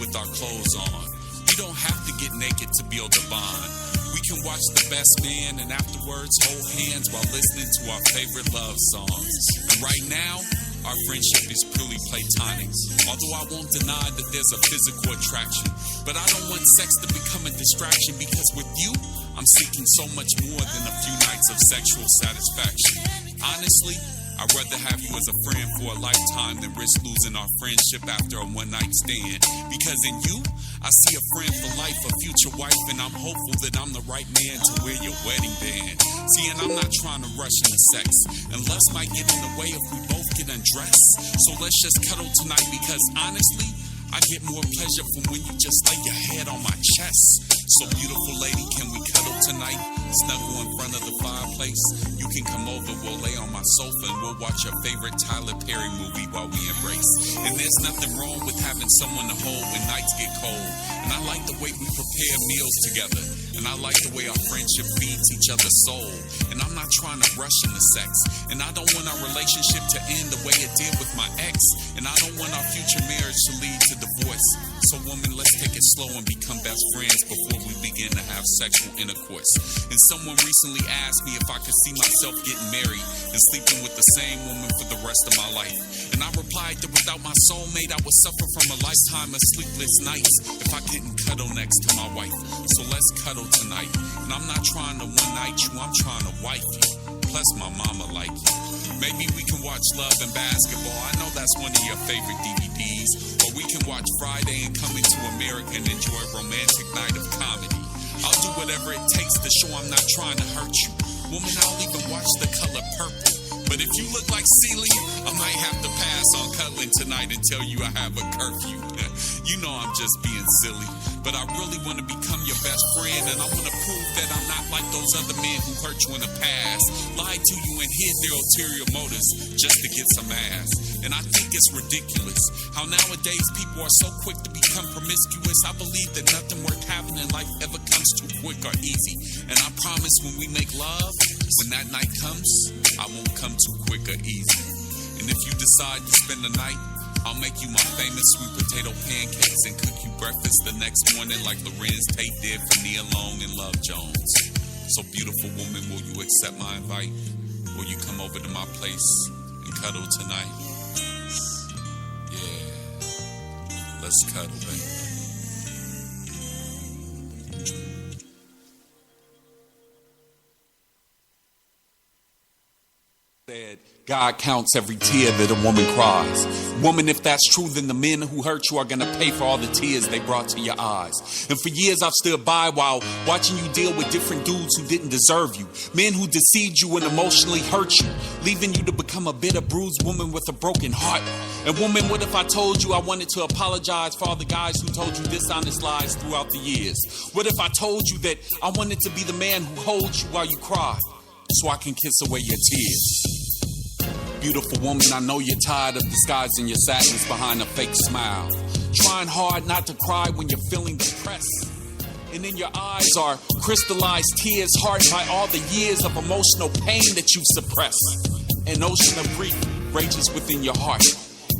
with our clothes on. We don't have to get naked to build a bond. We can watch The Best Man and afterwards hold hands while listening to our favorite love songs. And right now, our friendship is purely platonic. Although I won't deny that there's a physical attraction. But I don't want sex to become a distraction, because with you, I'm seeking so much more than a few nights of sexual satisfaction. Honestly, I'd rather have you as a friend for a lifetime than risk losing our friendship after a one-night stand. Because in you, I see a friend for life, a future wife, and I'm hopeful that I'm the right man to wear your wedding band. See, and I'm not trying to rush into sex, and lust might get in the way if we both get undressed. So let's just cuddle tonight, because honestly, I get more pleasure from when you just lay your head on my chest. So beautiful lady, can we cuddle tonight? Snuggle in front of the fireplace. You can come over, we'll lay on my sofa, and we'll watch your favorite Tyler Perry movie while we embrace. And there's nothing wrong with having someone to hold when nights get cold. And I like the way we prepare meals together. And I like the way our friendship feeds each other's soul. And I'm not trying to rush into sex. And I don't want our relationship to end the way it did with my ex. And I don't want our future marriage to lead to divorce. So woman, let's take it slow and become best friends before we begin to have sexual intercourse. And someone recently asked me if I could see myself getting married and sleeping with the same woman for the rest of my life. And I replied that without my soulmate, I would suffer from a lifetime of sleepless nights if I couldn't cuddle next to my wife. So let's cuddle tonight. And I'm not trying to one-night you, I'm trying to wife you. Plus my mama like you. Maybe we can watch Love and Basketball. I know that's one of your favorite DVDs. Or we can watch Friday and Coming to America and enjoy a romantic night of comedy. I'll do whatever it takes to show I'm not trying to hurt you. Woman, I'll even watch The Color Purple. But if you look like Celia, I might have to pass on cuddling tonight and tell you I have a curfew. You know I'm just being silly. But I really want to become your best friend, and I want to prove that I'm not like those other men who hurt you in the past, lied to you and hid their ulterior motives just to get some ass. And I think it's ridiculous how nowadays people are so quick to become promiscuous. I believe that nothing worth having in life ever comes too quick or easy. And I promise when we make love, when that night comes, I won't come too quick or easy. And if you decide to spend the night, I'll make you my famous sweet potato pancakes and cook you breakfast the next morning like Lorenz Tate did for Nia Long and Love Jones. So beautiful woman, will you accept my invite? Will you come over to my place and cuddle tonight? Yeah, let's cuddle, baby. Said, God counts every tear that a woman cries. Woman, if that's true, then the men who hurt you are going to pay for all the tears they brought to your eyes. And for years I've stood by while watching you deal with different dudes who didn't deserve you. Men who deceived you and emotionally hurt you, leaving you to become a bitter, bruised woman with a broken heart. And woman, what if I told you I wanted to apologize for all the guys who told you dishonest lies throughout the years? What if I told you that I wanted to be the man who holds you while you cry, so I can kiss away your tears? Beautiful woman, I know you're tired of disguising your sadness behind a fake smile, trying hard not to cry when you're feeling depressed. And in your eyes are crystallized tears hardened by all the years of emotional pain that you've suppressed. An ocean of grief rages within your heart,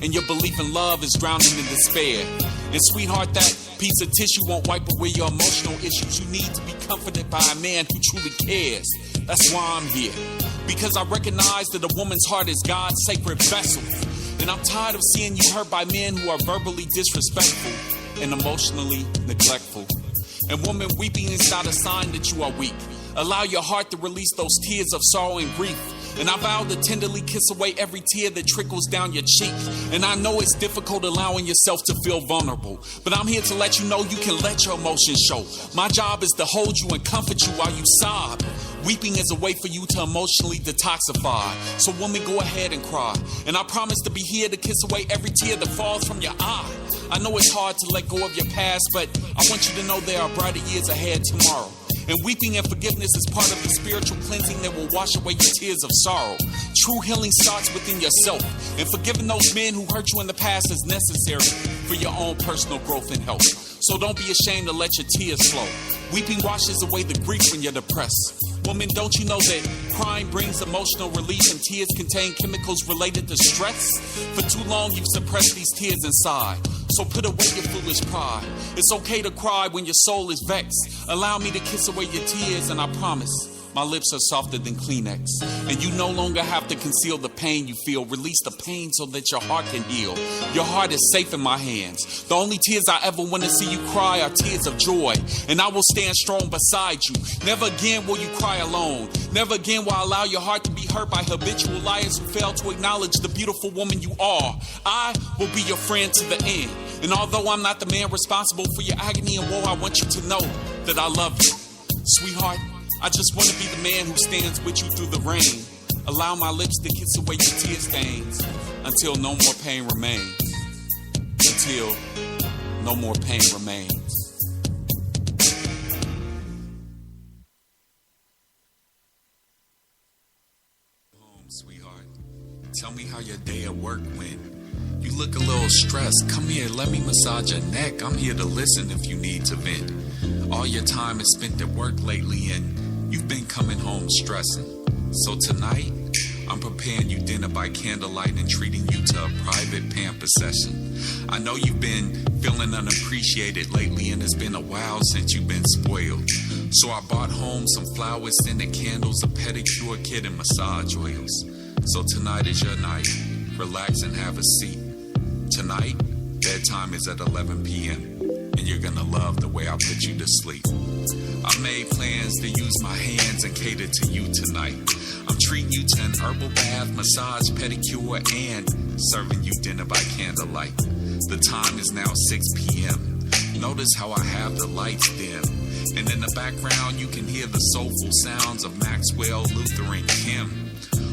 and your belief in love is drowning in despair. And sweetheart, that piece of tissue won't wipe away your emotional issues. You need to be comforted by a man who truly cares. That's why I'm here, because I recognize that a woman's heart is God's sacred vessel. And I'm tired of seeing you hurt by men who are verbally disrespectful and emotionally neglectful. And woman, weeping is not a sign that you are weak. Allow your heart to release those tears of sorrow and grief. And I vow to tenderly kiss away every tear that trickles down your cheek. And I know it's difficult allowing yourself to feel vulnerable, but I'm here to let you know you can let your emotions show. My job is to hold you and comfort you while you sob. Weeping is a way for you to emotionally detoxify. So woman, go ahead and cry. And I promise to be here to kiss away every tear that falls from your eye. I know it's hard to let go of your past, but I want you to know there are brighter years ahead tomorrow. And weeping and forgiveness is part of the spiritual cleansing that will wash away your tears of sorrow. True healing starts within yourself. And forgiving those men who hurt you in the past is necessary for your own personal growth and health. So don't be ashamed to let your tears flow. Weeping washes away the grief when you're depressed. Woman, don't you know that crying brings emotional relief and tears contain chemicals related to stress? For too long, you've suppressed these tears inside. So put away your foolish pride. It's okay to cry when your soul is vexed. Allow me to kiss away your tears, and I promise my lips are softer than Kleenex. And you no longer have to conceal the pain you feel. Release the pain so that your heart can heal. Your heart is safe in my hands. The only tears I ever want to see you cry are tears of joy. And I will stand strong beside you. Never again will you cry alone. Never again will I allow your heart to be hurt by habitual liars who fail to acknowledge the beautiful woman you are. I will be your friend to the end. And although I'm not the man responsible for your agony and woe, I want you to know that I love you. Sweetheart, I just want to be the man who stands with you through the rain. Allow my lips to kiss away your tear stains until no more pain remains. Until no more pain remains. Home, sweetheart. Tell me how your day at work went. You look a little stressed. Come here, let me massage your neck. I'm here to listen if you need to vent. All your time is spent at work lately and you've been coming home stressing. So tonight, I'm preparing you dinner by candlelight and treating you to a private pamper session. I know you've been feeling unappreciated lately and it's been a while since you've been spoiled. So I brought home some flowers, scented candles, a pedicure kit, and massage oils. So tonight is your night. Relax and have a seat. Tonight, bedtime is at 11 p.m. and you're gonna love the way I put you to sleep. I made plans to use my hands and cater to you tonight. I'm treating you to an herbal bath, massage, pedicure, and serving you dinner by candlelight. The time is now 6 p.m. Notice how I have the lights dim. And in the background, you can hear the soulful sounds of Maxwell, Luther, and Kim.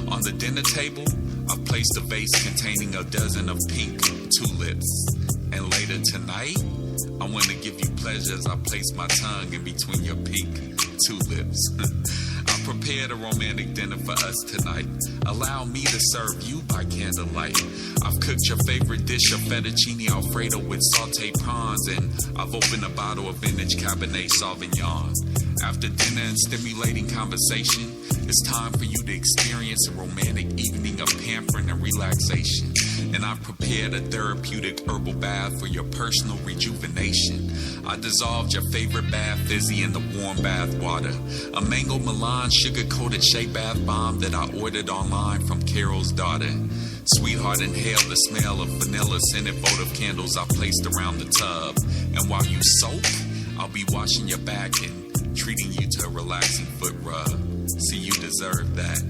On the dinner table, I've placed a vase containing a dozen of pink tulips. And later tonight, I want to give you pleasure as I place my tongue in between your pink tulips. I prepared a romantic dinner for us tonight. Allow me to serve you by candlelight. I've cooked your favorite dish of fettuccine alfredo with sauteed prawns, and I've opened a bottle of vintage Cabernet Sauvignon. After dinner and stimulating conversation, it's time for you to experience a romantic evening of pampering and relaxation. And I've prepared a therapeutic herbal bath for your personal rejuvenation. I dissolved your favorite bath fizzy in the warm bath water. A mango melange sugar-coated shea bath bomb that I ordered online from Carol's daughter. Sweetheart, inhale the smell of vanilla-scented votive candles I placed around the tub. And while you soak, I'll be washing your back and treating you to a relaxing foot rub. See, you deserve that.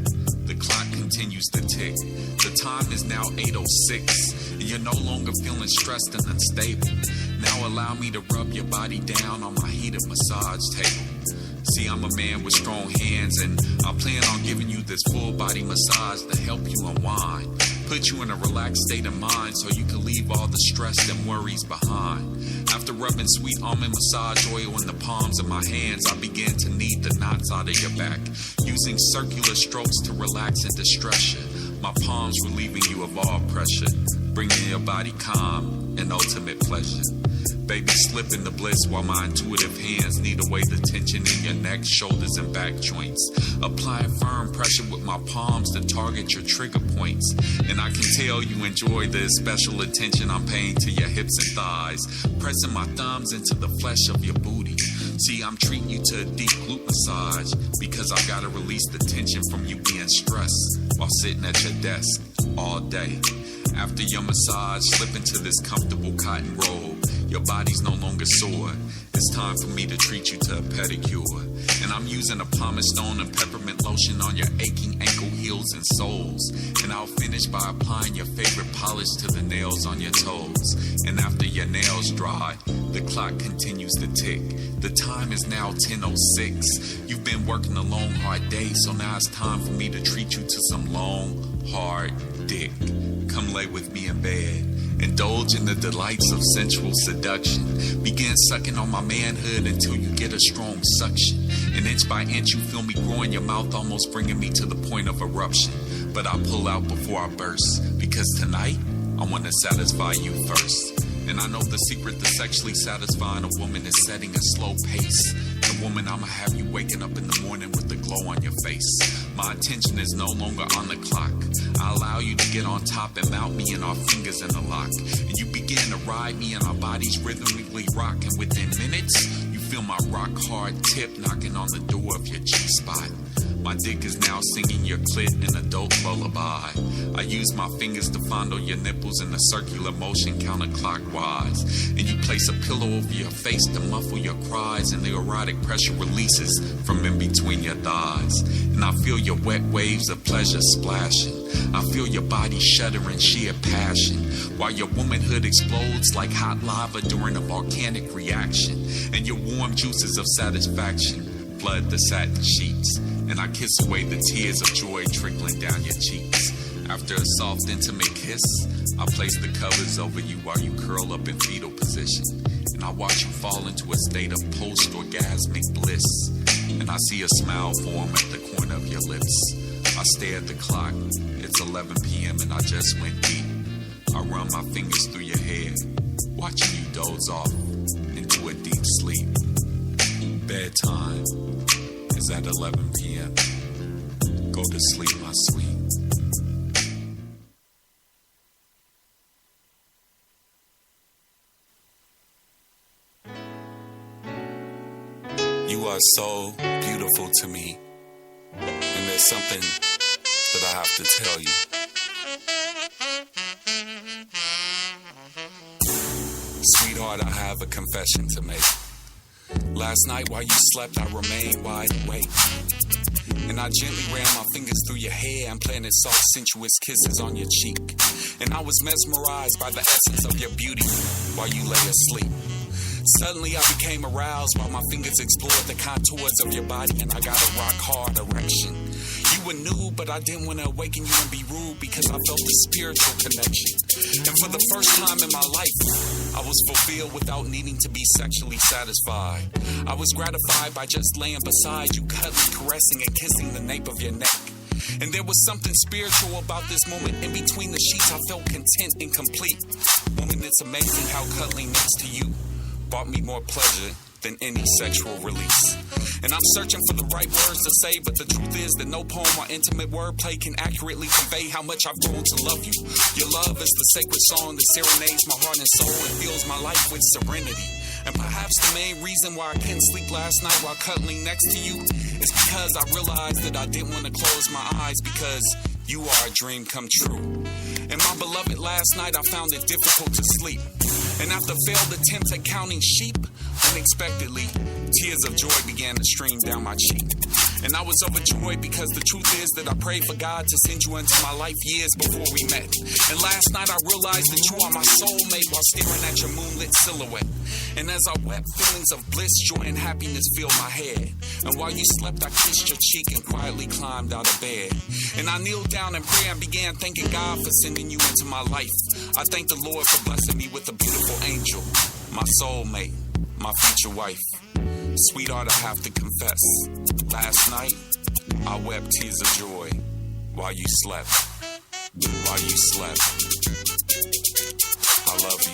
The clock continues to tick. The time is now 8:06, and you're no longer feeling stressed and unstable. Now allow me to rub your body down on my heated massage table. See, I'm a man with strong hands, and I plan on giving you this full body massage to help you unwind. Put you in a relaxed state of mind so you can leave all the stress and worries behind. After rubbing sweet almond massage oil in the palms of my hands, I begin to knead the knots out of your back, using circular strokes to relax and distress you. My palms relieving you of all pressure, bringing your body calm and ultimate pleasure. Baby, slip into bliss while my intuitive hands knead away the tension in your neck, shoulders, and back joints. Applying firm pressure with my palms to target your trigger points. And I can tell you enjoy the special attention I'm paying to your hips and thighs, pressing my thumbs into the flesh of your booty. See, I'm treating you to a deep glute massage because I've got to release the tension from you being stressed while sitting at your desk all day. After your massage, slip into this comfortable cotton robe. Your body's no longer sore. It's time for me to treat you to a pedicure. And I'm using a pumice stone and peppermint lotion on your aching ankle, heels, and soles. And I'll finish by applying your favorite polish to the nails on your toes. And after your nails dry, the clock continues to tick. The time is now 10:06. You've been working a long, hard day, so now it's time for me to treat you to some long, hard dick. Come lay with me in bed. Indulge in the delights of sensual seduction. Begin sucking on my manhood until you get a strong suction. And inch by inch you feel me grow in your mouth, almost bringing me to the point of eruption. But I pull out before I burst, because tonight I want to satisfy you first. And I know the secret to sexually satisfying a woman is setting a slow pace. And woman, I'ma have you waking up in the morning with the glow on your face. My attention is no longer on the clock. I allow you to get on top and mount me and our fingers in the lock. And you begin to ride me and our bodies rhythmically rock. And within minutes, you feel my rock hard tip knocking on the door of your G-spot. My dick is now singing your clit in adult lullaby. I use my fingers to fondle your nipples in a circular motion counterclockwise. And you place a pillow over your face to muffle your cries, and the erotic pressure releases from in between your thighs. And I feel your wet waves of pleasure splashing. I feel your body shudder in sheer passion, while your womanhood explodes like hot lava during a volcanic reaction. And your warm juices of satisfaction flood the satin sheets. And I kiss away the tears of joy trickling down your cheeks. After a soft, intimate kiss, I place the covers over you while you curl up in fetal position. And I watch you fall into a state of post-orgasmic bliss. And I see a smile form at the corner of your lips. I stare at the clock. It's 11 p.m. and I just went deep. I run my fingers through your hair, watching you doze off into a deep sleep. Bedtime is at 11 p.m. Go to sleep, my sweet. You are so beautiful to me, and there's something that I have to tell you. Sweetheart, I have a confession to make. Last night while you slept, I remained wide awake. And I gently ran my fingers through your hair and planted soft, sensuous kisses on your cheek. And I was mesmerized by the essence of your beauty while you lay asleep. Suddenly I became aroused while my fingers explored the contours of your body, and I got a rock-hard erection. You were new, but I didn't want to awaken you and be rude because I felt the spiritual connection. And for the first time in my life, I was fulfilled without needing to be sexually satisfied. I was gratified by just laying beside you, cuddling, caressing, and kissing the nape of your neck. And there was something spiritual about this moment. In between the sheets, I felt content and complete. Woman, it's amazing how cuddling next to you brought me more pleasure than any sexual release. And I'm searching for the right words to say, but the truth is that no poem or intimate wordplay can accurately convey how much I've grown to love you. Your love is the sacred song that serenades my heart and soul and fills my life with serenity. And perhaps the main reason why I couldn't sleep last night while cuddling next to you is because I realized that I didn't want to close my eyes because you are a dream come true. And my beloved, last night I found it difficult to sleep. And after failed attempts at counting sheep, unexpectedly, tears of joy began to stream down my cheek. And I was overjoyed because the truth is that I prayed for God to send you into my life years before we met. And last night I realized that you are my soulmate while staring at your moonlit silhouette. And as I wept, feelings of bliss, joy, and happiness filled my head. And while you slept, I kissed your cheek and quietly climbed out of bed. And I kneeled down in prayer and began thanking God for sending you into my life. I thank the Lord for blessing me with a beautiful angel, my soulmate, my future wife. Sweetheart, I have to confess, last night I wept tears of joy while you slept. While you slept. I love you.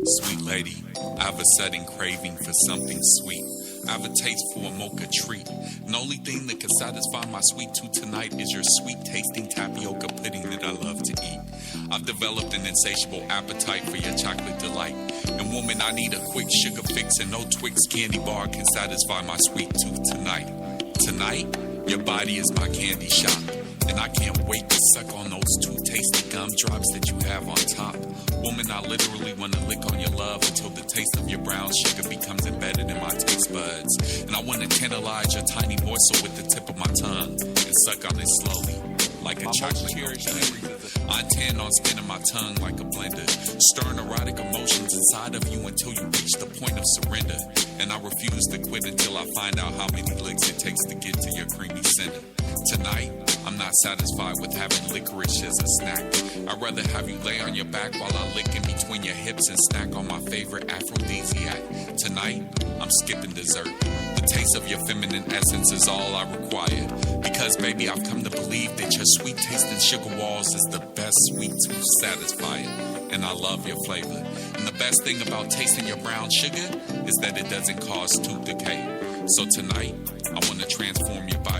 Sweet lady, I have a sudden craving for something sweet. I have a taste for a mocha treat. And the only thing that can satisfy my sweet tooth tonight is your sweet tasting tapioca pudding that I love to eat. I've developed an insatiable appetite for your chocolate delight. And woman, I need a quick sugar fix, and no Twix candy bar can satisfy my sweet tooth tonight. Tonight, your body is my candy shop. And I can't wait to suck on those two tasty gumdrops that you have on top. Woman, I literally want to lick on your love until the taste of your brown sugar becomes embedded in my taste buds. And I want to tantalize your tiny morsel with the tip of my tongue and suck on it slowly, like a chocolate milk jug. I intend on spinning my tongue like a blender, stirring erotic emotions inside of you until you reach the point of surrender. And I refuse to quit until I find out how many licks it takes to get to your creamy center. Tonight, I'm not satisfied with having licorice as a snack. I'd rather have you lay on your back while I lick in between your hips and snack on my favorite aphrodisiac. Tonight, I'm skipping dessert. The taste of your feminine essence is all I require, because Because, baby, I've come to believe that your sweet tasting sugar walls is the best sweet tooth satisfier. And I love your flavor. And the best thing about tasting your brown sugar is that it doesn't cause tooth decay. So tonight, I want to transform your body